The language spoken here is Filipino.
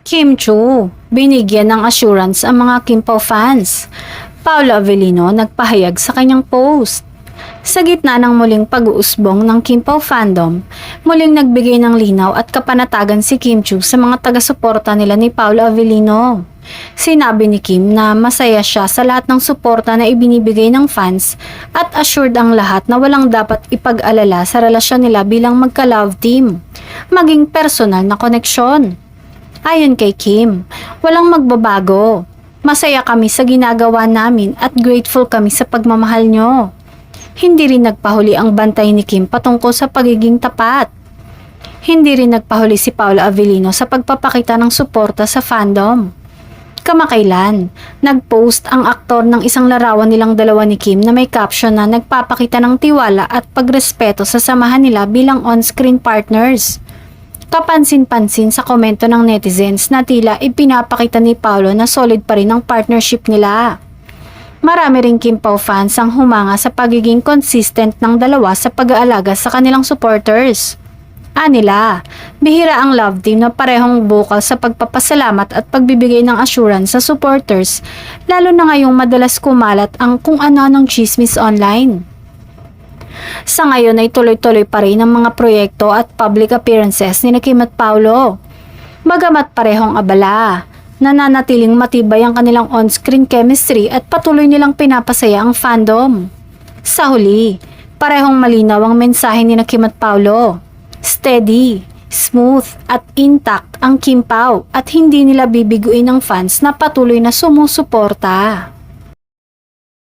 Kim Chu, binigyan ng assurance ang mga Kim Pao fans. Paolo Avellino nagpahayag sa kanyang post. Sa gitna ng muling pag-uusbong ng Kim Pao fandom, muling nagbigay ng linaw at kapanatagan si Kim Chu sa mga taga-suporta nila ni Paolo Avellino. Sinabi ni Kim na masaya siya sa lahat ng suporta na ibinibigay ng fans at assured ang lahat na walang dapat ipag-alala sa relasyon nila bilang magka-love team, maging personal na koneksyon. Ayon kay Kim, walang magbabago. Masaya kami sa ginagawa namin at grateful kami sa pagmamahal nyo. Hindi rin nagpahuli ang bantay ni Kim patungkol sa pagiging tapat. Hindi rin nagpahuli si Paolo Avellino sa pagpapakita ng suporta sa fandom. Kamakailan, nag-post ang aktor ng isang larawan nilang dalawa ni Kim na may caption na nagpapakita ng tiwala at pagrespeto sa samahan nila bilang on-screen partners. Kapansin-pansin sa komento ng netizens na tila ipinapakita ni Paolo na solid pa rin ang partnership nila. Marami ring Kim Pao fans ang humanga sa pagiging consistent ng dalawa sa pag-aalaga sa kanilang supporters. Anila, bihira ang love team na parehong bukal sa pagpapasalamat at pagbibigay ng assurance sa supporters, lalo na ngayong madalas kumalat ang kung ano-anong chismis online. Sa ngayon ay tuloy-tuloy pa rin ang mga proyekto at public appearances ni Kim at Paolo. Bagamat parehong abala, nananatiling matibay ang kanilang on-screen chemistry at patuloy nilang pinapasaya ang fandom. Sa huli, parehong malinaw ang mensahe ni Kim at Paolo. Steady, smooth at intact ang Kim Pao at hindi nila bibiguin ng fans na patuloy na sumusuporta.